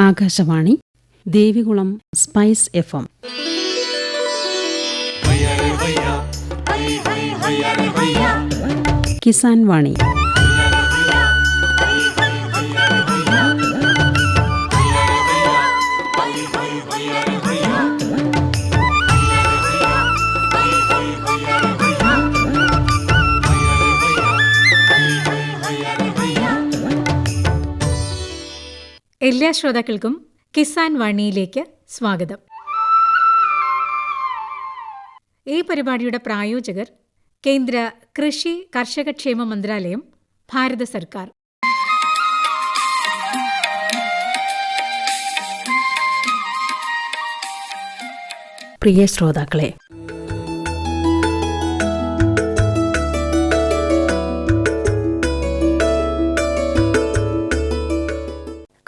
Akashvani Devikulam spice FM. Kisan വാണി. എല്ലാ ശ്രോതാക്കൾക്കും കിസാൻ വാണിയിലേക്ക് സ്വാഗതം. ഈ പരിപാടിയുടെ പ്രായോജകർ കേന്ദ്ര കൃഷി കർഷകക്ഷേമ മന്ത്രാലയം, ഭാരത സർക്കാർ. പ്രിയ ശ്രോതാക്കളെ,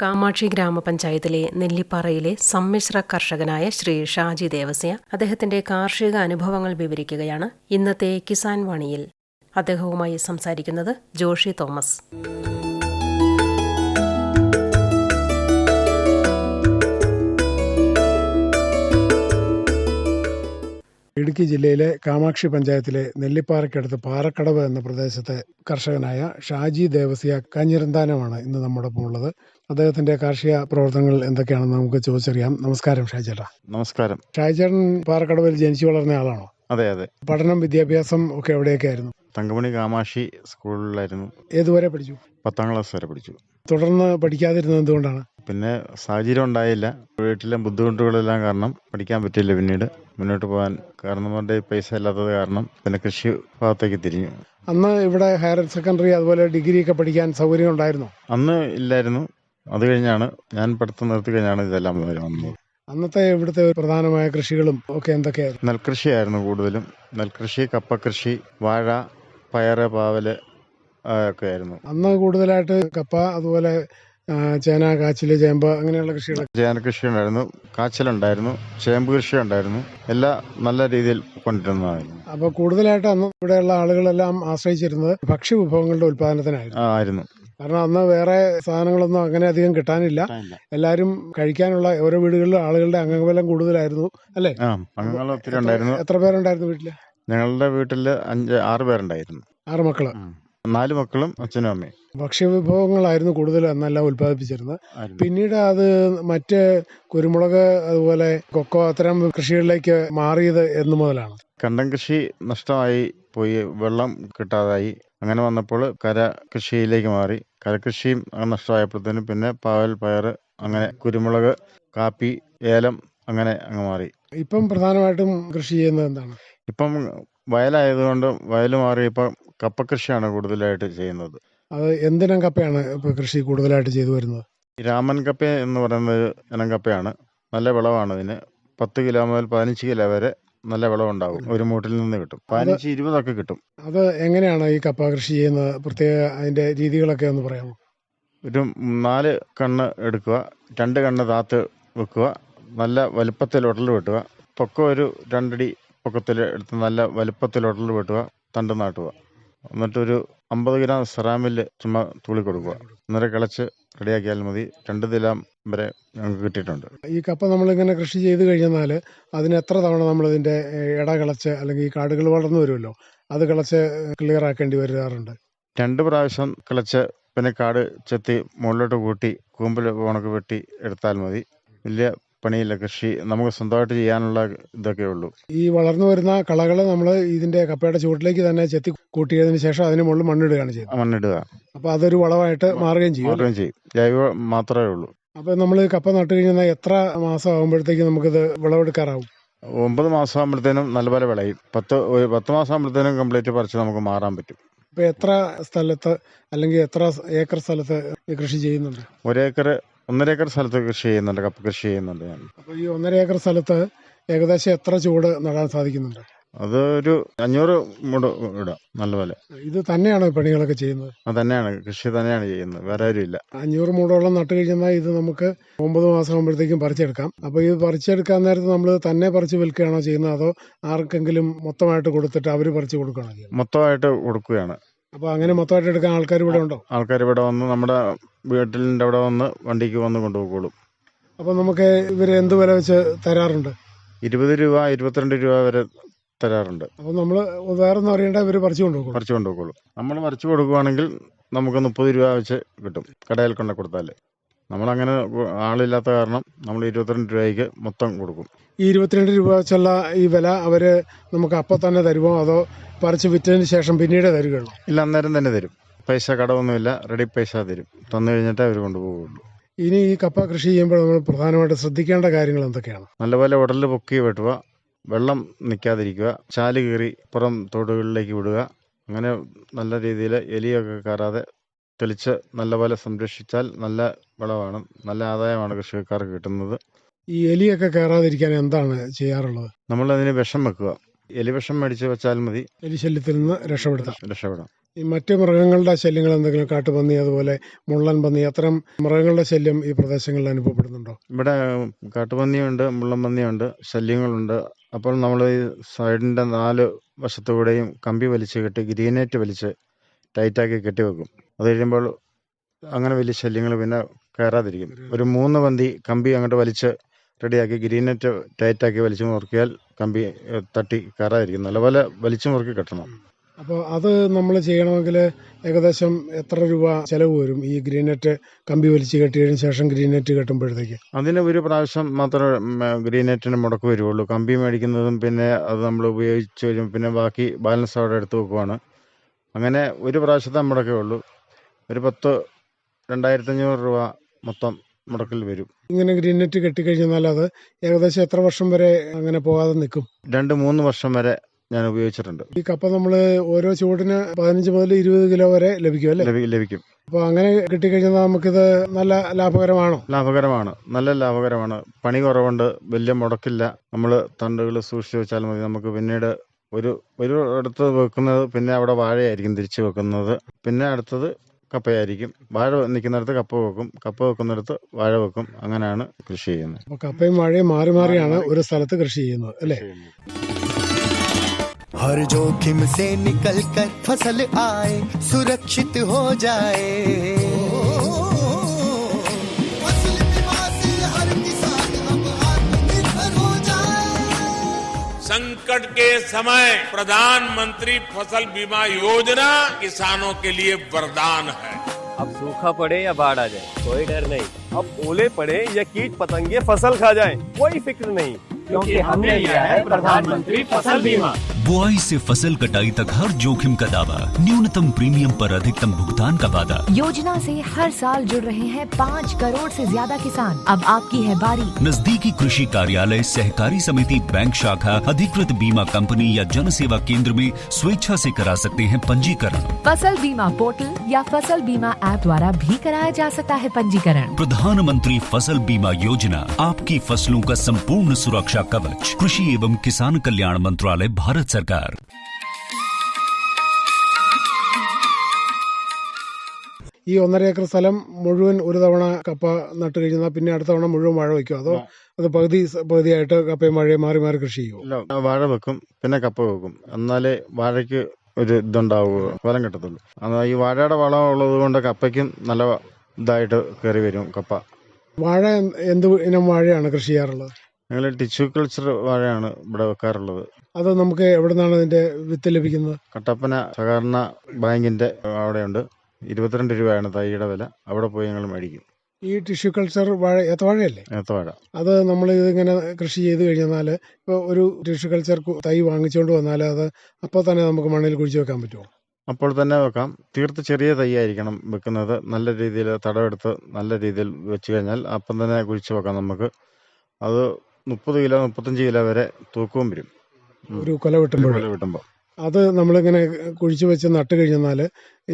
കാമാക്ഷി ഗ്രാമപഞ്ചായത്തിലെ നെല്ലിപ്പാറയിലെ സമ്മിശ്ര കർഷകനായ ശ്രീ ഷാജി ദേവസ്യ അദ്ദേഹത്തിന്റെ കാർഷിക അനുഭവങ്ങൾ വിവരിക്കുകയാണ് ഇന്നത്തെ കിസാൻ വാണിയിൽ. അദ്ദേഹവുമായി സംസാരിക്കുന്നത് ജോഷി തോമസ്. ഇടുക്കി ജില്ലയിലെ കാമാക്ഷി പഞ്ചായത്തിലെ നെല്ലിപ്പാറയ്ക്കടുത്ത് പാറക്കടവ് എന്ന പ്രദേശത്തെ കർഷകനായ ഷാജി ദേവസ്യ കാഞ്ഞിരന്താനമാണ് ഇന്ന് നമ്മോടൊപ്പം ഉള്ളത്. അദ്ദേഹത്തിന്റെ കാർഷിക പ്രവർത്തനങ്ങൾ എന്തൊക്കെയാണെന്ന് നമുക്ക് ചോദിച്ചറിയാം. നമസ്കാരം ഷാജിയേട്ടാ. നമസ്കാരം. ഷാജിയേട്ടൻ പാറക്കടവിൽ ജനിച്ചു വളർന്ന ആളാണോ? അതെ അതെ. പഠനം വിദ്യാഭ്യാസം ഒക്കെ എവിടെയൊക്കെ ആയിരുന്നു? തങ്കമണി കാമാക്ഷി സ്കൂളിലായിരുന്നു. ഏതുവരെ പഠിച്ചു? 10ാം ക്ലാസ് വരെ പഠിച്ചു. തുടർന്ന് പഠിക്കാതിരുന്നത് എന്തുകൊണ്ടാണ്? പിന്നെ സാഹചര്യം ഉണ്ടായില്ല. വീട്ടിലെ ബുദ്ധിമുട്ടുകളെല്ലാം കാരണം പഠിക്കാൻ പറ്റിയില്ല. പിന്നീട് മുന്നോട്ട് പോകാൻ കാരണവരുടെ പൈസ ഇല്ലാത്തത് കാരണം പിന്നെ കൃഷി ഭാഗത്തേക്ക് തിരിഞ്ഞു. അന്ന് ഇവിടെ ഹയർ സെക്കൻഡറി അതുപോലെ ഡിഗ്രി ഒക്കെ പഠിക്കാൻ സൗകര്യം ഉണ്ടായിരുന്നോ? അന്ന് ഇല്ലായിരുന്നു. അത് കഴിഞ്ഞാണ് ഞാൻ പഠിത്തം നിർത്തി കഴിഞ്ഞാണ് ഇതെല്ലാം വന്നത്. അന്നത്തെ ഇവിടുത്തെ പ്രധാനമായ കൃഷികളും ഒക്കെ എന്തൊക്കെയായിരുന്നു? നെൽകൃഷിയായിരുന്നു കൂടുതലും. നെൽകൃഷി, കപ്പകൃഷി, വാഴ, പയറ്, പാവല് ഒക്കെ ആയിരുന്നു. അന്ന് കൂടുതലായിട്ട് കപ്പ, അതുപോലെ ചേന, കാച്ചില്, ചേമ്പ് അങ്ങനെയുള്ള കൃഷികൾ. ചേന കൃഷി ഉണ്ടായിരുന്നു, കാച്ചിലുണ്ടായിരുന്നു, ചേമ്പ് കൃഷി ഉണ്ടായിരുന്നു. എല്ലാം നല്ല രീതിയിൽ കൊണ്ടിരുന്നതായിരുന്നു. അപ്പൊ കൂടുതലായിട്ട് അന്ന് ഇവിടെയുള്ള ആളുകളെല്ലാം ആശ്രയിച്ചിരുന്നത് ഭക്ഷ്യവിഭവങ്ങളുടെ ഉൽപാദനത്തിനായിരുന്നു. കാരണം അന്ന് വേറെ സാധനങ്ങളൊന്നും അങ്ങനെ അധികം കിട്ടാനില്ല. എല്ലാവരും കഴിക്കാനുള്ള ഓരോ വീടുകളിലും ആളുകളുടെ അംഗബലം കൂടുതലായിരുന്നു, അല്ലേ? അംഗങ്ങൾ ഒത്തിരി ഉണ്ടായിരുന്നു. എത്ര പേരുണ്ടായിരുന്നു വീട്ടില്? ഞങ്ങളുടെ വീട്ടില് 6 പേരുണ്ടായിരുന്നു. 6 മക്കള്. 4 മക്കളും അച്ഛനും അമ്മയും. ഭക്ഷ്യവിഭവങ്ങളായിരുന്നു കൂടുതൽ അന്നെല്ലാം ഉൽപ്പാദിപ്പിച്ചിരുന്നത്. പിന്നീട് അത് മറ്റ് കുരുമുളക്, അതുപോലെ കൊക്കോ, അത്തരം കൃഷികളിലേക്ക് മാറിയത് എന്ന് മുതലാണ്? കണ്ടം കൃഷി നഷ്ടമായി പോയി, വെള്ളം കിട്ടാതായി. അങ്ങനെ വന്നപ്പോൾ കര കൃഷിയിലേക്ക് മാറി. കരകൃഷിയും നഷ്ടമായപ്പോഴത്തേനും പിന്നെ പാവൽ, പയറ്, അങ്ങനെ കുരുമുളക്, കാപ്പി, ഏലം, അങ്ങനെ അങ്ങ് മാറി. ഇപ്പം പ്രധാനമായിട്ടും കൃഷി ചെയ്യുന്നത് എന്താണ്? ഇപ്പം വയലായതുകൊണ്ട് വയൽ മാറി ഇപ്പം കപ്പകൃഷിയാണ് കൂടുതലായിട്ട് ചെയ്യുന്നത്. അത് എന്തിനം കപ്പയാണ് ഇപ്പൊ കൃഷി കൂടുതലായിട്ട് ചെയ്തു വരുന്നത്? രാമൻ കപ്പ എന്ന് പറയുന്നത് ഇനം കപ്പയാണ്. നല്ല വിളവാണ് ഇതിന്. 10 കിലോ മുതൽ 15 കിലോ വരെ നല്ല വിളവുണ്ടാകും. ഒരു മൂട്ടിൽ നിന്ന് കിട്ടും. 15-20 ഒക്കെ കിട്ടും. അത് എങ്ങനെയാണ് ഈ കപ്പ കൃഷി ചെയ്യുന്നത്? പ്രത്യേക അതിന്റെ രീതികളൊക്കെ ഒന്ന് പറയാമോ? ഒരു 4 കണ്ണ് എടുക്കുക, 2 കണ്ണ് താത്ത് വെക്കുക, നല്ല വലുപ്പത്തിൽ ഉടൽ വെട്ടുക. പൊക്കം ഒരു 2 അടി പൊക്കത്തിൽ എടുത്ത് നല്ല വലുപ്പത്തിൽ ഉടൽ വെട്ടുക, തണ്ട് നാട്ടുക. എന്നിട്ടൊരു 50 ഗ്രാം സെറാമില് ചുമ്മാ തുള്ളി കൊടുക്കുക. അന്നേരം കിളച്ച് റെഡിയാക്കിയാൽ മതി. 2 ദിനം വരെ ഞങ്ങൾക്ക് കിട്ടിയിട്ടുണ്ട്. ഈ കപ്പ നമ്മളിങ്ങനെ കൃഷി ചെയ്ത് കഴിഞ്ഞാൽ അതിന് എത്ര തവണ നമ്മളിതിൻ്റെ ഇട കിളച്ച്, അല്ലെങ്കിൽ ഈ കാടുകൾ വളർന്നു വരുമല്ലോ, അത് കിളച്ച് ക്ലിയർ ആക്കേണ്ടി വരാറുണ്ട്? 2 പ്രാവശ്യം കിളച്ച് പിന്നെ കാട് ചെത്തി മുകളിലോട്ട് കൂട്ടി കൂമ്പിൽ ഉണക്ക് വെട്ടി എടുത്താൽ മതി. വലിയ പണിയില്ല. കൃഷി നമുക്ക് സ്വന്തമായിട്ട് ചെയ്യാനുള്ള ഇതൊക്കെ ഉള്ളൂ. ഈ വളർന്നു വരുന്ന കളകൾ നമ്മൾ ഇതിന്റെ കപ്പയുടെ ചുവട്ടിലേക്ക് തന്നെ ചെത്തി കൂട്ടിയതിന് ശേഷം അതിന് മുകളിൽ മണ്ണിടുകയാണ് ചെയ്യുന്നത്. മണ്ണിടുക. അപ്പൊ അതൊരു വളമായിട്ട് മാറുകയും ചെയ്യും. ജൈവ മാത്രമേ ഉള്ളൂ. അപ്പൊ നമ്മൾ കപ്പ നട്ടു കഴിഞ്ഞാൽ എത്ര മാസം ആകുമ്പോഴത്തേക്ക് നമുക്കിത് വിളവെടുക്കാറാവും? 9 മാസം ആകുമ്പോഴത്തേനും നല്ലപോലെ വിളയും. 10 മാസം ആകുമ്പോഴത്തേനും കംപ്ലീറ്റ് പറിച്ച് നമുക്ക് മാറാൻ പറ്റും. ഇപ്പൊ എത്ര സ്ഥലത്ത്, അല്ലെങ്കിൽ എത്ര ഏക്കർ സ്ഥലത്ത് കൃഷി ചെയ്യുന്നുണ്ട്? 1 ഏക്കർ സ്ഥലത്ത് കൃഷി ചെയ്യുന്നുണ്ട്, കപ്പ കൃഷി ചെയ്യുന്നുണ്ട് ഞാൻ. അപ്പൊ ഈ 1.5 ഏക്കർ സ്ഥലത്ത് ഏകദേശം എത്ര ചുവട് നടാൻ സാധിക്കുന്നുണ്ട്? അതൊരു 500 മൂട് ഇടാം നല്ലപോലെ. ഇത് തന്നെയാണോ പണികളൊക്കെ ചെയ്യുന്നത്? അത് തന്നെയാണ്, കൃഷി തന്നെയാണ് ചെയ്യുന്നത്, വേറെ ആരും ഇല്ല. 500 മൂടോളം നട്ട് കഴിഞ്ഞാൽ ഇത് നമുക്ക് 9 മാസം ആകുമ്പോഴത്തേക്കും പറിച്ചെടുക്കാം. അപ്പോൾ ഇത് പറിച്ചെടുക്കാൻ നേരത്ത് നമ്മൾ തന്നെ പറിച്ച് വിൽക്കുകയാണോ ചെയ്യുന്നത്, അതോ ആർക്കെങ്കിലും മൊത്തമായിട്ട് കൊടുത്തിട്ട് അവർ പറിച്ച് കൊടുക്കുകയാണോ ചെയ്യുന്നത്? മൊത്തമായിട്ട് കൊടുക്കുകയാണ്. അപ്പോൾ അങ്ങനെ മൊത്തമായിട്ട് എടുക്കാൻ ആൾക്കാർ ഇവിടെ ഉണ്ടോ? ആൾക്കാർ ഇവിടെ വന്ന് നമ്മുടെ വീട്ടിലിൻ്റെ അവിടെ വന്ന് വണ്ടിക്ക് വന്ന് കൊണ്ടുപോയിക്കോളും. അപ്പോൾ നമുക്ക് ഇവർ എന്ത് വില വെച്ച് തരാറുണ്ട്? 20 രൂപ 22 രൂപ വരെ തരാറുണ്ട്. അപ്പോൾ നമ്മൾ വേറെ ഒന്നും അറിയേണ്ട, ഇവർ പറിച്ചു കൊണ്ടുപോകും. പറിച്ചു കൊണ്ടുപോകുള്ളൂ. നമ്മൾ പറിച്ചു കൊടുക്കുകയാണെങ്കിൽ നമുക്ക് 30 രൂപ വെച്ച് കിട്ടും കടയിൽ കൊണ്ട് കൊടുത്താൽ. നമ്മളങ്ങനെ ആളില്ലാത്ത കാരണം നമ്മൾ 22 രൂപയ്ക്ക് മൊത്തം കൊടുക്കും. ഈ 22 രൂപ വെച്ചുള്ള ഈ വില അവർ നമുക്ക് അപ്പം തന്നെ തരുമോ, അതോ പറിച്ച് വിറ്റതിന് ശേഷം പിന്നീട് തരികയുള്ളൂ? ഇല്ല, അന്നേരം തന്നെ തരും. പൈസ കടമൊന്നുമില്ല, റെഡി പൈസ തരും. തന്നു കഴിഞ്ഞിട്ടേ അവർ കൊണ്ടുപോകുള്ളൂ. ഇനി ഈ കപ്പ കൃഷി ചെയ്യുമ്പോൾ നമ്മൾ പ്രധാനമായിട്ട് ശ്രദ്ധിക്കേണ്ട കാര്യങ്ങൾ എന്തൊക്കെയാണ്? നല്ലപോലെ ഉടൽ പൊക്കി വെട്ടുക, വെള്ളം നിൽക്കാതിരിക്കുക, ചാല് കീറി പുറം തോടുകളിലേക്ക് വിടുക. അങ്ങനെ നല്ല രീതിയിൽ എലിയൊക്കെ കയറാതെ തെളിച്ച് നല്ലപോലെ സംരക്ഷിച്ചാൽ നല്ല വിളവാണ്, നല്ല ആദായമാണ് കൃഷിക്കാർക്ക് കിട്ടുന്നത്. ഈ എലിയൊക്കെ കയറാതിരിക്കാൻ എന്താണ് ചെയ്യാറുള്ളത്? നമ്മളതിന് വിഷം വെക്കുക. എലി വിഷം മേടിച്ച് വെച്ചാൽ മതി, എലിശല്യത്തിൽ നിന്ന് രക്ഷപ്പെടാം. ഈ മറ്റ് മൃഗങ്ങളുടെ ശല്യങ്ങൾ എന്തെങ്കിലും, കാട്ടുപന്നി, അതുപോലെ മുള്ളൻ പന്നി, അത്തരം മൃഗങ്ങളുടെ ശല്യം ഈ പ്രദേശങ്ങളിൽ അനുഭവപ്പെടുന്നുണ്ടോ? ഇവിടെ കാട്ടുപന്നിയുണ്ട്, മുള്ളൻ പന്നിയുണ്ട്, ശല്യങ്ങളുണ്ട്. അപ്പോൾ നമ്മൾ ഈ സൈഡിൻ്റെ 4 വശത്തുകൂടെയും കമ്പി വലിച്ച് കെട്ടി, ഗ്രീനേറ്റ് വലിച്ച് ടൈറ്റാക്കി കെട്ടിവെക്കും. അത് കഴിയുമ്പോൾ അങ്ങനെ വലിയ ശല്യങ്ങൾ പിന്നെ കയറാതിരിക്കും. ഒരു 3 പന്തി കമ്പി അങ്ങോട്ട് വലിച്ച് റെഡിയാക്കി ഗ്രീനേറ്റ് ടൈറ്റാക്കി വലിച്ചു മുറുക്കിയാൽ കമ്പി തട്ടി കയറാതിരിക്കും. നല്ലപോലെ വലിച്ചു മുറുക്കി കെട്ടണം. അപ്പോൾ അത് നമ്മൾ ചെയ്യണമെങ്കിൽ ഏകദേശം എത്ര രൂപ ചിലവ് വരും? ഈ ഗ്രീനെറ്റ് കമ്പി വലിച്ച് കെട്ടിയതിന് ശേഷം ഗ്രീനെറ്റ് കെട്ടുമ്പോഴത്തേക്ക് അതിന് ഒരു പ്രാവശ്യം മാത്രമേ ഗ്രീനെറ്റിന് മുടക്ക് വരുള്ളൂ. കമ്പി മേടിക്കുന്നതും പിന്നെ അത് നമ്മൾ ഉപയോഗിച്ച് വരും, പിന്നെ ബാക്കി ബാലൻസ് അവിടെ എടുത്ത് വെക്കുവാണ്. അങ്ങനെ ഒരു പ്രാവശ്യത്തെ മുടക്കേ ഉള്ളൂ. ഒരു 2,500 രൂപ മൊത്തം മുടക്കിൽ വരും. ഇങ്ങനെ ഗ്രീനെറ്റ് കെട്ടിക്കഴിഞ്ഞാൽ അത് ഏകദേശം എത്ര വർഷം വരെ അങ്ങനെ പോകാതെ നിൽക്കും? 2-3 വർഷം വരെ ഞാൻ ഉപയോഗിച്ചിട്ടുണ്ട്. ഈ കപ്പ നമ്മൾ ഓരോ ചൂടിന് 15 മുതൽ 20 കിലോ വരെ ലഭിക്കും അല്ലേ? ലഭിക്കും. അപ്പോൾ അങ്ങനെ കിട്ടിക്കഴിഞ്ഞാൽ നമുക്കിത് നല്ല ലാഭകരമാണോ? ലാഭകരമാണ്, നല്ല ലാഭകരമാണ്. പണി കുറവുണ്ട്, വലിയ മുടക്കില്ല. നമ്മൾ തണ്ടുകൾ സൂക്ഷിച്ച് വെച്ചാൽ മതി. നമുക്ക് പിന്നീട് ഒരു അടുത്ത് വെക്കുന്നത് പിന്നെ അവിടെ വാഴയായിരിക്കും തിരിച്ച് വെക്കുന്നത്. പിന്നെ അടുത്തത് കപ്പയായിരിക്കും. വാഴ നിൽക്കുന്നിടത്ത് കപ്പ വെക്കും, കപ്പ വെക്കുന്നിടത്ത് വാഴ വെക്കും. അങ്ങനെയാണ് കൃഷി ചെയ്യുന്നത്. അപ്പോൾ കപ്പയും വാഴയും മാറി മാറിയാണ് ഒരു സ്ഥലത്ത് കൃഷി ചെയ്യുന്നത് അല്ലേ? हर जोखिम से निकल कर फसल आए, सुरक्षित हो जाए। फसल बीमा से हर किसान अब आत्मनिर्भर हो जाए। संकट के समय प्रधानमंत्री फसल बीमा योजना किसानों के लिए वरदान है। अब सूखा पड़े या बाढ़ आ जाए, कोई डर नहीं। अब ओले पड़े या कीट पतंगे फसल खा जाए, कोई फिक्र नहीं, क्योंकि हमने लिया है प्रधानमंत्री फसल बीमा। बुआई से फसल कटाई तक हर जोखिम का दावा, न्यूनतम प्रीमियम पर अधिकतम भुगतान का वादा। योजना से हर साल जुड़ रहे हैं 5 करोड़ से ज्यादा किसान। अब आपकी है बारी। नजदीकी कृषि कार्यालय, सहकारी समिति, बैंक शाखा, अधिकृत बीमा कंपनी या जन सेवा केंद्र में स्वेच्छा से करा सकते हैं पंजीकरण। फसल बीमा पोर्टल या फसल बीमा ऐप द्वारा भी कराया जा सकता है पंजीकरण। प्रधानमंत्री फसल बीमा योजना, आपकी फसलों का संपूर्ण सुरक्षा कवच। कृषि एवं किसान कल्याण मंत्रालय, भारत सरकार। ഈ 1.5 ഏക്കർ സ്ഥലം മുഴുവൻ ഒരു തവണ കപ്പ നട്ട് കഴിഞ്ഞാൽ പിന്നെ അടുത്ത തവണ മുഴുവൻ വാഴ വയ്ക്കും, അതോ അത് പകുതിയായിട്ട് കപ്പയും വാഴയും മാറി മാറി കൃഷി ചെയ്യുമോ? ഇല്ല, വാഴ വെക്കും പിന്നെ കപ്പ വെക്കും. എന്നാലേ വാഴയ്ക്ക് ഒരു ഇതുണ്ടാവുക, ഫലം കിട്ടത്തുള്ളൂ. എന്നാൽ ഈ വാഴയുടെ വളം ഉള്ളത് കൊണ്ട് കപ്പയ്ക്കും നല്ല ഇതായിട്ട് കയറി വരും കപ്പ. വാഴ എന്ത് ഇനം വാഴയാണ് കൃഷി ചെയ്യാറുള്ളത്? ഞങ്ങൾ ടിഷ്യൂ കൾച്ചർ വാഴയാണ് ഇവിടെ വെക്കാറുള്ളത്. അത് നമുക്ക് എവിടെ നിന്നാണ് അതിന്റെ വിത്ത് ലഭിക്കുന്നത്? കട്ടപ്പന സഹകരണ ബാങ്കിന്റെ അവിടെയുണ്ട്. 22 രൂപയാണ് തൈയുടെ വില. അവിടെ പോയി ഞങ്ങൾ മേടിക്കും. ഈ ടിഷ്യൂ കൾച്ചർ വാഴ ഏത്തവാഴയല്ലേ? ഏത്തവാഴ. അത് നമ്മൾ ഇതിങ്ങനെ കൃഷി ചെയ്ത് കഴിഞ്ഞാൽ ഇപ്പോൾ ഒരു ടിഷ്യൂ കൾച്ചർ തൈ വാങ്ങിച്ചുകൊണ്ട് വന്നാൽ അത് അപ്പോൾ തന്നെ നമുക്ക് മണ്ണിൽ കുഴിച്ച് വെക്കാൻ പറ്റുമോ? അപ്പോൾ തന്നെ വെക്കാം. തീർത്ത് ചെറിയ തൈ ആയിരിക്കണം വെക്കുന്നത്. നല്ല രീതിയിൽ തടമെടുത്ത് നല്ല രീതിയിൽ വെച്ച് കഴിഞ്ഞാൽ അപ്പം തന്നെ കുഴിച്ച് വെക്കാം നമുക്ക്. അത് 30 കിലോ 35 കിലോ വരെ തൂക്കവും വരും ഒരു കൊല വെട്ടുമ്പോൾ. അത് നമ്മളിങ്ങനെ കുഴിച്ചു വെച്ച് നട്ട് കഴിഞ്ഞാൽ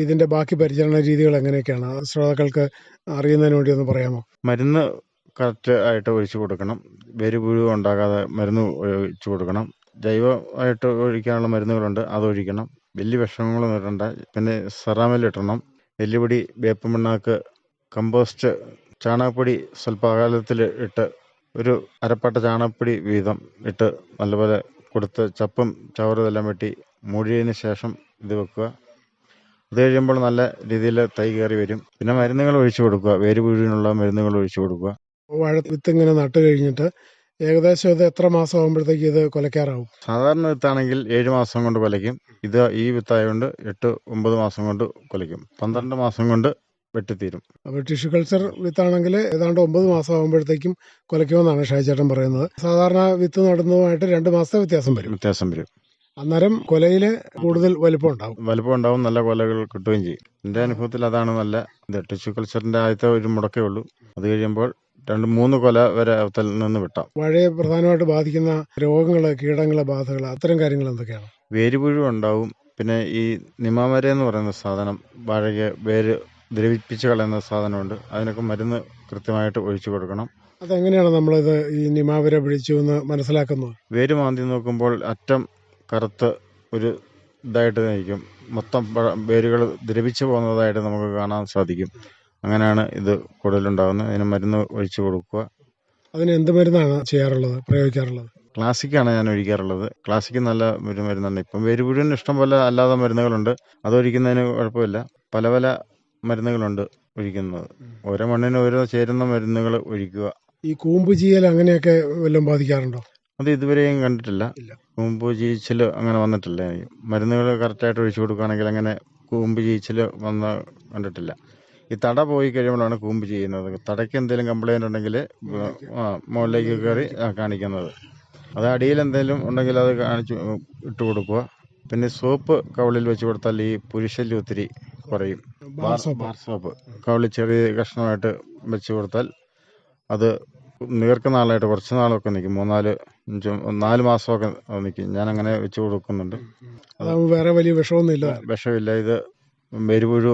ഇതിന്റെ ബാക്കി പരിചരണ രീതികൾ എങ്ങനെയൊക്കെയാണ് ശ്രോതാക്കൾക്ക് അറിയുന്നതിന് വേണ്ടി ഒന്ന് പറയാമോ? മരുന്ന് കറക്റ്റ് ആയിട്ട് ഒഴിച്ചു കൊടുക്കണം. വേരുപുഴു ഉണ്ടാകാതെ മരുന്ന് ഒഴിച്ചു കൊടുക്കണം. ജൈവമായിട്ട് ഒഴിക്കാനുള്ള മരുന്നുകളുണ്ട്, അതൊഴിക്കണം. വലിയ വിഷമങ്ങളും ഇടണ്ട. പിന്നെ സെറാമിൽ ഇടണം. എല്ലുപൊടി, വേപ്പ് പിണ്ണാക്ക്, കമ്പോസ്റ്റ്, ചാണകപ്പൊടി സ്വല്പ അകാലത്തിൽ ഇട്ട് ഒരു അരപ്പട്ട ചാണകപ്പൊടി വീതം ഇട്ട് നല്ലപോലെ കൊടുത്ത് ചപ്പും ചവറും എല്ലാം വെട്ടി മൂടിയതിന് ശേഷം ഇത് വെക്കുക. അത് കഴിയുമ്പോൾ നല്ല രീതിയിൽ തൈ കയറി വരും. പിന്നെ മരുന്നുകൾ ഒഴിച്ചു കൊടുക്കുക. വേരുപുഴുവിനുള്ള മരുന്നുകൾ ഒഴിച്ചു കൊടുക്കുക. വാഴ വിത്ത് ഇങ്ങനെ നട്ട് കഴിഞ്ഞിട്ട് ഏകദേശം ഇത് എത്ര മാസം ആകുമ്പോഴത്തേക്ക് ഇത് കൊലയ്ക്കാറാവും? സാധാരണ വിത്താണെങ്കിൽ 7 മാസം കൊണ്ട് കൊലയ്ക്കും. ഇത് ഈ വിത്തായതുകൊണ്ട് 8-9 മാസം കൊണ്ട് കൊലയ്ക്കും. 12 മാസം കൊണ്ട് വെട്ടിത്തീരും. അപ്പോൾ ടിഷ്യൂ കൾച്ചർ വിത്താണെങ്കിൽ ഏതാണ്ട് 9 മാസം ആകുമ്പോഴത്തേക്കും കൊലയ്ക്കുമെന്നാണ് ഷാജിച്ചേട്ടൻ പറയുന്നത്. സാധാരണ വിത്ത് നടുന്നതുമായിട്ട് 2 മാസത്തെ വ്യത്യാസം വരും. അന്നേരം കൊലയിൽ കൂടുതൽ വലിപ്പം ഉണ്ടാവും, നല്ല കൊലകൾ കിട്ടുകയും ചെയ്യും. എൻ്റെ അനുഭവത്തിൽ അതാണ് നല്ല ഇത്. ടിഷ്യൂ കൾച്ചറിൻ്റെ ആദ്യത്തെ ഒരു മുടക്കേ ഉള്ളൂ. അത് കഴിയുമ്പോൾ 2-3 കൊല വരെ അവത്തിൽ നിന്ന് വെട്ടാം. വാഴയെ പ്രധാനമായിട്ട് ബാധിക്കുന്ന രോഗങ്ങൾ, കീടങ്ങൾ, ബാധകൾ, അത്തരം കാര്യങ്ങൾ എന്തൊക്കെയാണ്? വേരുപുഴു ഉണ്ടാവും. പിന്നെ ഈ നിമാമര എന്ന് പറയുന്ന സാധനം, വാഴയ്ക്ക് വേര് ദ്രവിപ്പിച്ച് കളയുന്ന സാധനമുണ്ട്. അതിനൊക്കെ മരുന്ന് കൃത്യമായിട്ട് ഒഴിച്ചു കൊടുക്കണം. അതെങ്ങനെയാണ് നമ്മളിത് ഈ നിമാവര പിടിച്ചു എന്ന് മനസ്സിലാക്കുന്നത്? വേര് മാന്തി നോക്കുമ്പോൾ അറ്റം കറുത്ത് ഒരു ഇതായിട്ട് നിൽക്കും. മൊത്തം വേരുകൾ ദ്രവിച്ചു പോകുന്നതായിട്ട് നമുക്ക് കാണാൻ സാധിക്കും. അങ്ങനെയാണ് ഇത് കൂടുതലുണ്ടാകുന്നത്. അതിന് മരുന്ന് ഒഴിച്ചു കൊടുക്കുക. അതിന് എന്ത് മരുന്നാണ് പ്രയോഗിക്കാറുള്ളത്? ക്ലാസിക്കാണ് ഞാൻ ഒഴിക്കാറുള്ളത്. ക്ലാസിക്ക് നല്ല ഒരു മരുന്നുണ്ട്. ഇപ്പം വേരുപുഴുവിന് ഇഷ്ടം പോലെ അല്ലാതെ മരുന്നുകളുണ്ട്. അതൊഴിക്കുന്നതിന് കുഴപ്പമില്ല. പല പല മരുന്നുകളുണ്ട് ഒഴിക്കുന്നത്. ഓരോ മണ്ണിന് ഓരോ ചേരുന്ന മരുന്നുകൾ ഒഴിക്കുക. ഈ കൂമ്പ് ചീയൽ അങ്ങനെയൊക്കെ വല്ലതും ബാധിക്കാറുണ്ടോ? അത് ഇതുവരെയും കണ്ടിട്ടില്ല. കൂമ്പ് ചീച്ചിൽ അങ്ങനെ വന്നിട്ടില്ല. മരുന്നുകൾ കറക്റ്റായിട്ട് ഒഴിച്ചു കൊടുക്കുകയാണെങ്കിൽ അങ്ങനെ കൂമ്പ് ചീച്ചിൽ കണ്ടിട്ടില്ല. ഈ തട പോയി കഴിയുമ്പോഴാണ് കൂമ്പ് ചെയ്യുന്നത്. തടയ്ക്ക് എന്തെങ്കിലും കംപ്ലൈൻറ്റ് ഉണ്ടെങ്കിൽ മുകളിലേക്ക് കയറി കാണിക്കുന്നത്. അത് അടിയിൽ എന്തെങ്കിലും ഉണ്ടെങ്കിൽ അത് ഇട്ട് കൊടുക്കുക. പിന്നെ സോപ്പ് കവിളിൽ വെച്ച് കൊടുത്താൽ ഈ പുരുഷല്യം ഒത്തിരി കുറയും. ബാർ സോപ്പ് കവിളിൽ ചെറിയ കഷ്ണമായിട്ട് വെച്ച് കൊടുത്താൽ അത് ദീർഘനാളായിട്ട് കുറച്ച് നാളൊക്കെ നിൽക്കും. 3-4 മാസമൊക്കെ നിൽക്കും. ഞാനങ്ങനെ വെച്ച് കൊടുക്കുന്നുണ്ട്. വേറെ വലിയ വിഷമൊന്നുമില്ല. വിഷമില്ല. ഇത് വേരുപുഴു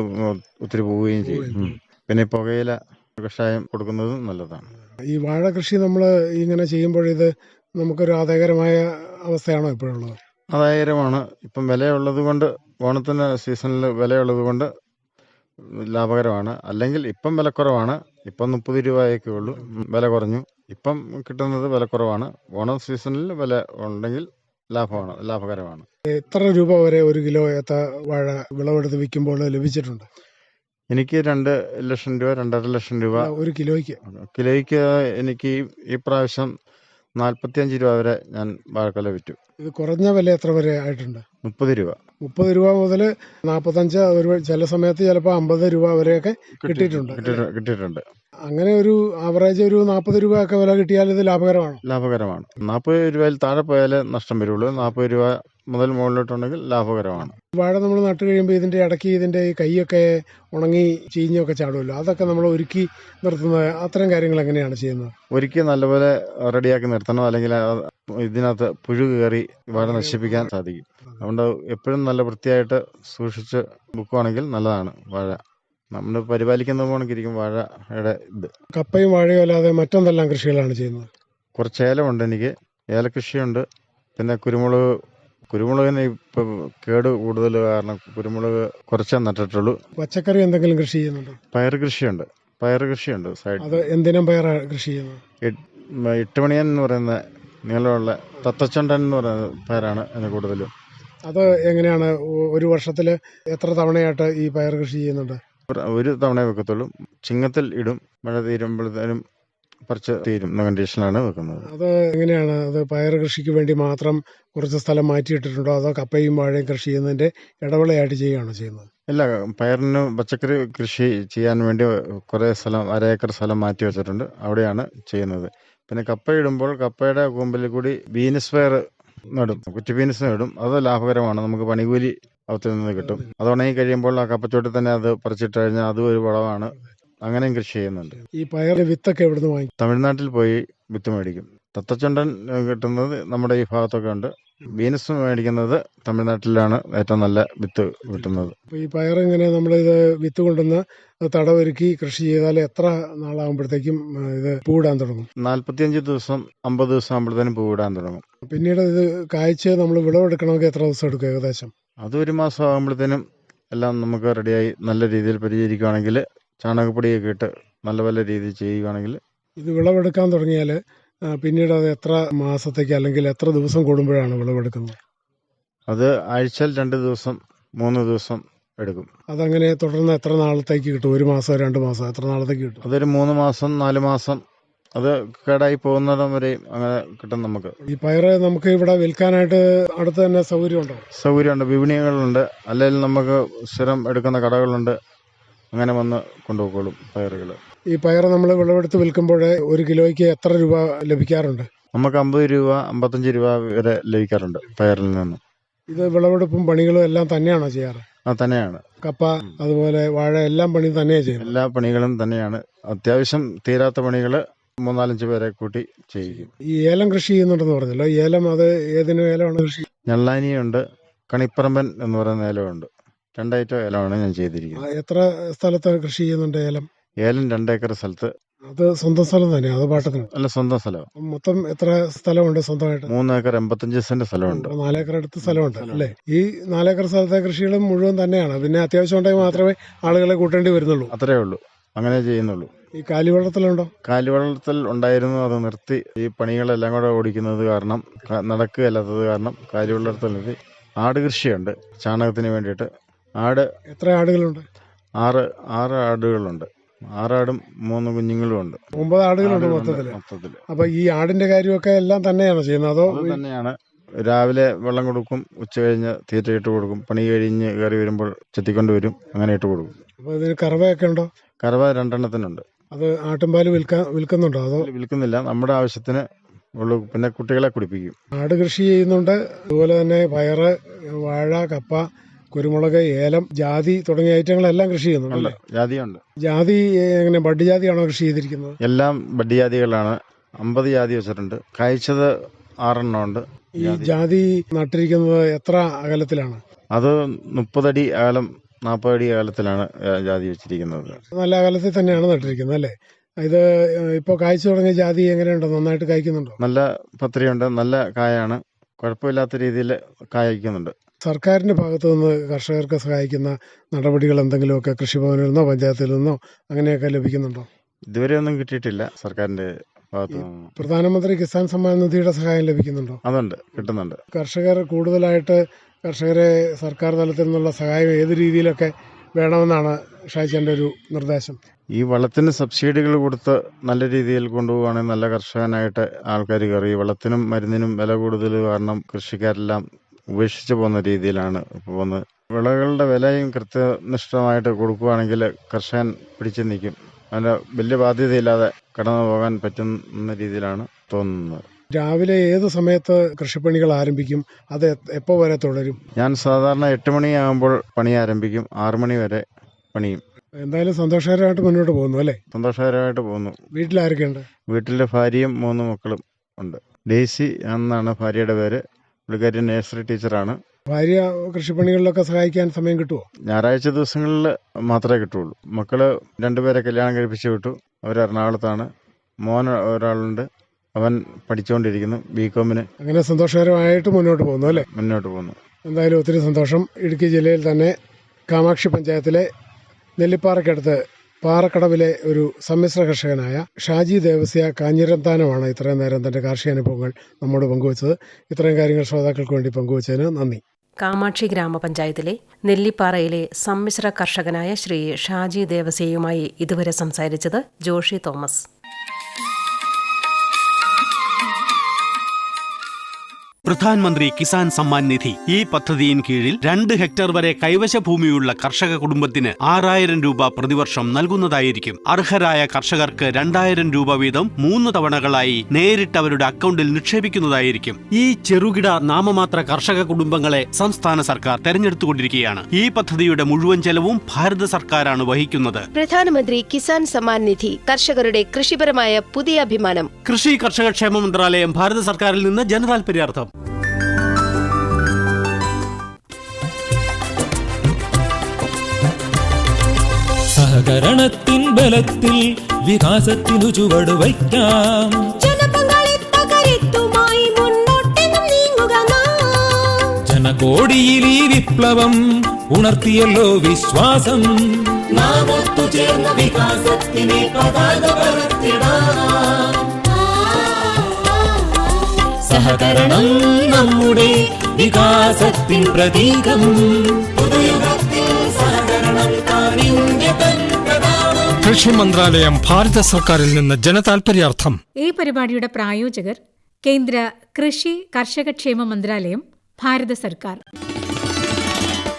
ഒത്തിരി പോവുകയും ചെയ്യും. പിന്നെ പുകയില കഷായം കൊടുക്കുന്നതും നല്ലതാണ്. ഈ വാഴ കൃഷി നമ്മൾ ഇങ്ങനെ ചെയ്യുമ്പോൾ ഇത് നമുക്കൊരു ആദായകരമായ അവസ്ഥയാണോ ഇപ്പോഴുള്ളത്? ആദായകരമാണ്. ഇപ്പം വിലയുള്ളത് കൊണ്ട്, ഓണത്തിന് സീസണിൽ വിലയുള്ളത് കൊണ്ട് ലാഭകരമാണ്. അല്ലെങ്കിൽ ഇപ്പം വിലക്കുറവാണ്. ഇപ്പം 30 രൂപയൊക്കെ ഉള്ളൂ. വില കുറഞ്ഞു. ഇപ്പം കിട്ടുന്നത് വിലക്കുറവാണ്. ഓണം സീസണിൽ വില ഉണ്ടെങ്കിൽ ലാഭകരമാണ്. എത്ര രൂപ വരെ 1 കിലോ ഏത്ത വാഴ വിളവെടുത്ത് വിൽക്കുമ്പോൾ ലഭിച്ചിട്ടുണ്ട്? എനിക്ക് 2 ലക്ഷം രൂപ, 2.5 ലക്ഷം രൂപ ഒരു കിലോയ്ക്ക് എനിക്ക് ഈ പ്രാവശ്യം 45 രൂപ വരെ ഞാൻ വാഴക്കൊല വിറ്റു. ഇത് കുറഞ്ഞ വില എത്ര വരെ ആയിട്ടുണ്ട്? 30 രൂപ. 30 രൂപ മുതൽ 45, ചില സമയത്ത് ചിലപ്പോൾ 50 രൂപ വരെയൊക്കെ കിട്ടിയിട്ടുണ്ട്. അങ്ങനെ ഒരു ആവറേജ് ഒരു 40 രൂപ ഒക്കെ വില കിട്ടിയാൽ ഇത് ലാഭകരമാണ്. 40 രൂപയിൽ താഴെ പോയാലേ നഷ്ടം വരുള്ളൂ. 40 രൂപ മുതൽ മുകളിലോട്ടുണ്ടെങ്കിൽ ലാഭകരമാണ്. വാഴ നമ്മൾ നട്ട് കഴിയുമ്പോൾ ഇതിൻ്റെ ഇടയ്ക്ക് ഇതിൻ്റെ കൈയൊക്കെ ഉണങ്ങി ചീഞ്ഞൊക്കെ ചാടുമല്ലോ. അതൊക്കെ നമ്മൾ ഒരുക്കി നിർത്തുന്നത്, അത്തരം കാര്യങ്ങൾ എങ്ങനെയാണ് ചെയ്യുന്നത്? ഒരുക്കി നല്ലപോലെ റെഡിയാക്കി നിർത്തണം. അല്ലെങ്കിൽ ഇതിനകത്ത് പുഴു കയറി വാഴ നശിപ്പിക്കാൻ സാധിക്കും. അതുകൊണ്ട് എപ്പോഴും നല്ല വൃത്തിയായിട്ട് സൂക്ഷിച്ച് വെക്കുകയാണെങ്കിൽ നല്ലതാണ് വാഴ. നമ്മൾ പരിപാലിക്കുന്ന പോണിരിക്കും വാഴയുടെ ഇത്. കപ്പയും വാഴയും അല്ലാതെ മറ്റെന്തെല്ലാം കൃഷികളാണ് ചെയ്യുന്നത്? കുറച്ച് ഏലമുണ്ട് എനിക്ക്. ഏലകൃഷിയുണ്ട്. പിന്നെ കുരുമുളകിന് ഇപ്പം കേട് കൂടുതൽ കാരണം കുരുമുളക് കുറച്ചേ നട്ടിട്ടുള്ളൂ. പച്ചക്കറി എന്തെങ്കിലും കൃഷി ചെയ്യുന്നുണ്ടോ? പയർ കൃഷിയുണ്ട് സൈഡ്. അത് എന്തിനും പയർ കൃഷി ചെയ്യുന്നത്? 8 മണിയൻ എന്ന് പറയുന്ന നീളമുള്ള തത്തച്ചണ്ടൻ എന്ന് പറയുന്ന പയറാണ് അതിന് കൂടുതലും. അത് എങ്ങനെയാണ് ഒരു വർഷത്തിൽ എത്ര തവണയായിട്ട് ഈ പയർ കൃഷി ചെയ്യുന്നുണ്ട്? ഒരു തവണ വെക്കത്തുള്ളൂ. ചിങ്ങത്തിൽ ഇടും. മഴ തീരുമ്പോഴത്തേനും പറിച്ച് തീരുന്ന കണ്ടീഷനിലാണ് വെക്കുന്നത്. അത് എങ്ങനെയാണ്? അത് പയർ കൃഷിക്ക് വേണ്ടി മാത്രം കുറച്ച് സ്ഥലം മാറ്റിയിട്ടിട്ടുണ്ടോ? അതോ കപ്പയും വാഴയും കൃഷി ചെയ്യുന്നതിൻ്റെ ഇടവേളയായിട്ട് ചെയ്യുകയാണോ ചെയ്യുന്നത്? ഇല്ല, പയറിന് പച്ചക്കറി കൃഷി ചെയ്യാൻ വേണ്ടി കുറേ സ്ഥലം, 1/2 ഏക്കർ സ്ഥലം മാറ്റി വെച്ചിട്ടുണ്ട്. അവിടെയാണ് ചെയ്യുന്നത്. പിന്നെ കപ്പ ഇടുമ്പോൾ കപ്പയുടെ കൂമ്പിൽ കൂടി ബീൻസ് പയർ നടും. കുറ്റി ബീൻസ് നടും. അത് ലാഭകരമാണ്. നമുക്ക് പണികൂലി അവത്തിൽ നിന്ന് കിട്ടും. അത് ഉണങ്ങി കഴിയുമ്പോൾ ആ കപ്പച്ചോട്ടിൽ തന്നെ അത് പറിച്ചിട്ട് കഴിഞ്ഞാൽ അതും ഒരു വളമാണ്. അങ്ങനെയും കൃഷി ചെയ്യുന്നുണ്ട്. ഈ പയർ വിത്തൊക്കെ എവിടുന്ന് വാങ്ങിക്കും? തമിഴ്നാട്ടിൽ പോയി വിത്ത് മേടിക്കും. തത്തച്ചണ്ടൻ കിട്ടുന്നത് നമ്മുടെ ഈ ഭാഗത്തൊക്കെ ഉണ്ട്. ബീൻസ് മേടിക്കുന്നത് തമിഴ്നാട്ടിലാണ് ഏറ്റവും നല്ല വിത്ത് കിട്ടുന്നത്. ഈ പയർ ഇങ്ങനെ നമ്മളിത് വിത്ത് കൊണ്ടുവന്ന് തടവൊരുക്കി കൃഷി ചെയ്താൽ എത്ര നാളാകുമ്പോഴത്തേക്കും ഇത് പൂവിടാൻ തുടങ്ങും? 45 ദിവസം 50 ദിവസം ആകുമ്പോഴത്തേനും പൂവിടാൻ തുടങ്ങും. പിന്നീട് ഇത് കായ്ച്ച് നമ്മൾ വിളവെടുക്കണമെങ്കിൽ എത്ര ദിവസം എടുക്കും ഏകദേശം? അത് 1 മാസം ആകുമ്പോഴത്തേനും എല്ലാം നമുക്ക് റെഡിയായി നല്ല രീതിയിൽ പരിചരിക്കുകയാണെങ്കിൽ, ചാണകപ്പൊടിയൊക്കെ ഇട്ട് നല്ല രീതിയിൽ ചെയ്യുകയാണെങ്കിൽ. ഇത് വിളവെടുക്കാൻ തുടങ്ങിയാൽ പിന്നീട് അത് എത്ര മാസത്തേക്ക് അല്ലെങ്കിൽ എത്ര ദിവസം കൂടുമ്പോഴാണ് വിളവെടുക്കുന്നത്? അത് ആഴ്ചയിൽ 2 ദിവസം 3 ദിവസം എടുക്കും. അതങ്ങനെ തുടർന്ന് എത്ര നാളത്തേക്ക് കിട്ടും? 1 മാസം 2 മാസം എത്ര നാളത്തേക്ക് കിട്ടും? അതൊരു 3 മാസം 4 മാസം അത് കേടായി പോകുന്നിടം വരെയും അങ്ങനെ കിട്ടും നമുക്ക്. ഈ പയറ് നമുക്ക് ഇവിടെ വിൽക്കാനായിട്ട് അടുത്ത് തന്നെ സൗകര്യമുണ്ടോ? സൗകര്യമുണ്ട്, വിപണികളുണ്ട്, അല്ലെങ്കിൽ നമുക്ക് സ്ഥിരം എടുക്കുന്ന കടകളുണ്ട്, അങ്ങനെ വന്ന് കൊണ്ടുപോയിക്കോളും പയറുകൾ. ഈ പയർ നമ്മൾ വിളവെടുത്ത് വിൽക്കുമ്പോൾ ഒരു കിലോയ്ക്ക് എത്ര രൂപ ലഭിക്കാറുണ്ട്? നമുക്ക് 50 രൂപ 55 രൂപ വരെ ലഭിക്കാറുണ്ട് പയറിൽ നിന്ന്. ഇത് വിളവെടുപ്പും പണികളും എല്ലാം തന്നെയാണോ ചെയ്യാറ്? തന്നെയാണ്. കപ്പ അതുപോലെ വാഴ എല്ലാം പണി തന്നെയാണ് ചെയ്യുന്നത്? എല്ലാ പണികളും തന്നെയാണ്. അത്യാവശ്യം തീരാത്ത പണികൾ 3-4 പേരെ കൂട്ടി ചെയ്യിക്കും. ഈ ഏലം കൃഷി ചെയ്യുന്നുണ്ടെന്ന് പറഞ്ഞല്ലോ, ഏലം അത് ഏതിനും ഏലമാണ് കൃഷി? ഞെള്ളാനിയുണ്ട്, കണിപ്പറമ്പൻ എന്ന് പറയുന്ന ഏലമുണ്ട്. 2 ഐറ്റം ഏലമാണ് ഞാൻ ചെയ്തിരിക്കുന്നത്. എത്ര സ്ഥലത്ത് കൃഷി ചെയ്യുന്നുണ്ട് ഏലം? ഏലം 2 ഏക്കർ സ്ഥലത്ത്. അത് സ്വന്തം സ്ഥലം തന്നെയാണ്, അത് പാട്ടത്തിന്? അല്ല, സ്വന്തം സ്ഥലം. മൊത്തം എത്ര സ്ഥലമുണ്ട് സ്വന്തമായിട്ട്? 3 ഏക്കർ 85 സെന്റ് സ്ഥലമുണ്ട്. 4 ഏക്കർ അടുത്ത് സ്ഥലമുണ്ട് അല്ലേ? ഈ 4 ഏക്കർ സ്ഥലത്തെ കൃഷികളും മുഴുവൻ തന്നെയാണ്, പിന്നെ അത്യാവശ്യം ഉണ്ടെങ്കിൽ മാത്രമേ ആളുകളെ കൂട്ടേണ്ടി വരുന്നുള്ളൂ? അത്രേ ഉള്ളൂ, അങ്ങനെ ചെയ്യുന്നുള്ളൂ. ഈ കാലിവെള്ളത്തിലുണ്ടോ? കാലിവെള്ളത്തിൽ ഉണ്ടായിരുന്നു, അത് നിർത്തി. ഈ പണികളെല്ലാം കൂടെ ഓടിക്കുന്നത് കാരണം, നടക്കുകയല്ലാത്തത് കാരണം കാലിവെള്ളത്തിൽ നിർത്തി. ആട് കൃഷിയുണ്ട് ചാണകത്തിന് വേണ്ടിയിട്ട്. ആട് എത്ര ആടുകളുണ്ട്? 6 ആടുകളുണ്ട്. 6 ആടും 3 കുഞ്ഞുങ്ങളും ഉണ്ട്. 9 ആടുകളുണ്ട് മൊത്തത്തില്. അപ്പൊ ഈ ആടിന്റെ കാര്യമൊക്കെ എല്ലാം തന്നെയാണോ ചെയ്യുന്നത്? അതോ? തന്നെയാണ്. രാവിലെ വെള്ളം കൊടുക്കും, ഉച്ച കഴിഞ്ഞ് തീറ്റ ഇട്ട് കൊടുക്കും, പണി കഴിഞ്ഞ് കയറി വരുമ്പോൾ ചെത്തിക്കൊണ്ട് വരും, അങ്ങനെ ഇട്ട് കൊടുക്കും. അപ്പൊ ഇതിന് കറവയൊക്കെ ഉണ്ടോ? കറവ 2 എണ്ണത്തിനുണ്ട്. അത് ആട്ടുംപാല് വിൽക്കുന്നുണ്ടോ? അതോ? വിൽക്കുന്നില്ല, നമ്മുടെ ആവശ്യത്തിന് ഉള്ളു, പിന്നെ കുട്ടികളെ കുടിപ്പിക്കും. ആട് കൃഷി ചെയ്യുന്നുണ്ട്, അതുപോലെ തന്നെ പയറ്, വാഴ, കപ്പ, കുരുമുളക്, ഏലം, ജാതി തുടങ്ങിയ ഐറ്റങ്ങളെല്ലാം കൃഷി ചെയ്യുന്നുണ്ട്. ജാതിയുണ്ട്. ജാതി എങ്ങനെ, ബഡ് ജാതിയാണോ കൃഷി ചെയ്തിരിക്കുന്നത്? എല്ലാം ബഡ് ജാതികളാണ്. 50 ജാതി വെച്ചിട്ടുണ്ട്. കായ്ച്ചത് 6 എണ്ണം ഉണ്ട്. ഈ ജാതി നട്ടിരിക്കുന്നത് എത്ര അകലത്തിലാണ്? അത് 30 അടി അകലം 40 അടി അകലത്തിലാണ് ജാതി വെച്ചിരിക്കുന്നത്. നല്ല അകലത്തിൽ തന്നെയാണ് നട്ടിരിക്കുന്നത് അല്ലേ? ഇത് ഇപ്പോൾ കായ്ച്ചു തുടങ്ങിയ ജാതി എങ്ങനെയുണ്ട്? നന്നായിട്ട് കായ്ക്കുന്നുണ്ടോ? നല്ല പത്രിയുണ്ട്, നല്ല കായാണ്, കുഴപ്പമില്ലാത്ത രീതിയിൽ കായ്ക്കുന്നുണ്ട്. സർക്കാരിന്റെ ഭാഗത്തു നിന്ന് കർഷകർക്ക് സഹായിക്കുന്ന നടപടികൾ എന്തെങ്കിലുമൊക്കെ കൃഷിഭവനിൽ നിന്നോ പഞ്ചായത്തിൽ നിന്നോ അങ്ങനെയൊക്കെ ലഭിക്കുന്നുണ്ടോ? ഇതുവരെ ഒന്നും കിട്ടിയിട്ടില്ല സർക്കാരിന്റെ ഭാഗത്തു നിന്ന്. പ്രധാനമന്ത്രി കിസാൻ സമ്മാൻ നിധിയുടെ സഹായം ലഭിക്കുന്നുണ്ടോ? അതുണ്ട്, കിട്ടുന്നുണ്ട്. കർഷകർ കൂടുതലായിട്ട് കർഷകരെ സർക്കാർ തലത്തിൽ നിന്നുള്ള സഹായം ഏത് രീതിയിലൊക്കെ വേണമെന്നാണ് ഷാജിന്റെ ഒരു നിർദ്ദേശം? ഈ വളത്തിന് സബ്സിഡികൾ കൊടുത്ത് നല്ല രീതിയിൽ കൊണ്ടുപോവുകയാണെങ്കിൽ നല്ല കർഷകനായിട്ട് ആൾക്കാർ കയറി. വളത്തിനും മരുന്നിനും വില കൂടുതൽ കാരണം കൃഷിക്കാരെല്ലാം ഉപേക്ഷിച്ച് പോകുന്ന രീതിയിലാണ് പോകുന്നത്. വിളകളുടെ വിലയും കൃത്യനിഷ്ഠമായിട്ട് കൊടുക്കുകയാണെങ്കിൽ കർഷകൻ പിടിച്ചു നിൽക്കും. അതിന് വലിയ ബാധ്യതയില്ലാതെ കടന്നു പോകാൻ പറ്റുന്ന രീതിയിലാണ് തോന്നുന്നത്. രാവിലെ ഏത് സമയത്ത് കൃഷിപ്പണികൾ ആരംഭിക്കും? അത് എപ്പോൾ വരെ തുടരും? ഞാൻ സാധാരണ 8 മണിയാകുമ്പോൾ പണി ആരംഭിക്കും, 6 മണി വരെ പണിയും. എന്തായാലും സന്തോഷകരമായിട്ട് മുന്നോട്ട് പോകുന്നു അല്ലേ? സന്തോഷകരമായിട്ട് പോകുന്നു. വീട്ടിൽ ആരൊക്കെയുണ്ട്? വീട്ടിൽ ഭാര്യയും 3 മക്കളും ഉണ്ട്. ഡേസി എന്നാണ് ഭാര്യയുടെ പേര്. പുള്ളിക്കാരി നഴ്സറി ടീച്ചറാണ്. ഭാര്യ കൃഷിപ്പണികളിലൊക്കെ സഹായിക്കാൻ സമയം കിട്ടുമോ? ഞായറാഴ്ച ദിവസങ്ങളിൽ മാത്രമേ കിട്ടുള്ളൂ. മക്കള് 2 പേരെ കല്യാണം കഴിപ്പിച്ച് വിട്ടു. അവർ എറണാകുളത്താണ്. മോൻ ഒരാളുണ്ട്, അവൻ പഠിച്ചുകൊണ്ടിരിക്കുന്നു ബികോമിന്. അങ്ങനെ സന്തോഷകരമായിട്ട് മുന്നോട്ട് പോകുന്നു അല്ലേ? മുന്നോട്ട് പോകുന്നു. എന്തായാലും ഒത്തിരി സന്തോഷം. ഇടുക്കി ജില്ലയിൽ തന്നെ കാമാക്ഷി പഞ്ചായത്തിലെ നെല്ലിപ്പാറയ്ക്കടുത്ത് പാറക്കടവിലെ ഒരു സമ്മിശ്ര കർഷകനായ ഷാജി ദേവസ്യ കാഞ്ഞിരന്താനമാണ് ഇത്രയും നേരം തന്റെ കാർഷിക അനുഭവങ്ങൾ നമ്മോട് പങ്കുവച്ചത്. ഇത്രയും കാര്യങ്ങൾ ശ്രോതാക്കൾക്ക് വേണ്ടി പങ്കുവച്ചതിന് നന്ദി. കാമാക്ഷി ഗ്രാമപഞ്ചായത്തിലെ നെല്ലിപ്പാറയിലെ സമ്മിശ്ര കർഷകനായ ശ്രീ ഷാജി ദേവസ്യയുമായി ഇതുവരെ സംസാരിച്ചത് ജോഷി തോമസ്. പ്രധാനമന്ത്രി കിസാൻ സമ്മാൻ നിധി ഈ പദ്ധതിയിൻ കീഴിൽ 2 ഹെക്ടർ വരെ കൈവശ ഭൂമിയുള്ള കർഷക കുടുംബത്തിന് 6000 രൂപ പ്രതിവർഷം നൽകുന്നതായിരിക്കും. അർഹരായ കർഷകർക്ക് 2000 രൂപ വീതം 3 തവണകളായി നേരിട്ട് അവരുടെ അക്കൗണ്ടിൽ നിക്ഷേപിക്കുന്നതായിരിക്കും. ഈ ചെറുകിട നാമമാത്ര കർഷക കുടുംബങ്ങളെ സംസ്ഥാന സർക്കാർ തെരഞ്ഞെടുത്തുകൊണ്ടിരിക്കുകയാണ്. ഈ പദ്ധതിയുടെ മുഴുവൻ ചെലവും ഭാരത സർക്കാരാണ് വഹിക്കുന്നത്. പ്രധാനമന്ത്രി കിസാൻ സമ്മാൻ നിധി കർഷകരുടെ കൃഷിപരമായ പുതിയ അഭിമാനം. കൃഷി കർഷക ക്ഷേമ മന്ത്രാലയം, ഭാരത സർക്കാരിൽ നിന്ന് ജനതാൽപര്യാർത്ഥം. സഹകരണത്തിൻ ബലത്തിൽ വികാസത്തിനു ചുവടുവയ്ക്കാം. ജനകോടിയിൽ ഈ വിപ്ലവം ഉണർത്തിയല്ലോ വിശ്വാസം. നാം ഒത്തുചേർന്ന വികാസത്തിനെ പതാക പറത്തിടാം. സഹകരണം നമ്മുടെ വികാസത്തിൻ പ്രതീകം. പുതുയുഗത്തിൽ സഹകരണം താനിന്റെ തൻ പ്രധാനം. കൃഷി മന്ത്രാലയം, ഭാരത സർക്കാരിൽ നിന്ന് ജനതാൽപര്യാർത്ഥം. ഈ പരിപാടിയുടെ പ്രായോജകർ കേന്ദ്ര കൃഷി കർഷകക്ഷേമ മന്ത്രാലയം, ഭാരത സർക്കാർ.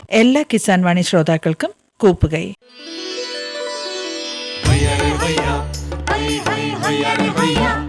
എല്ലാ കിസാൻ വാണി ശ്രോതാക്കൾക്കും കൂപ്പുകൈ. ഭയ്യാ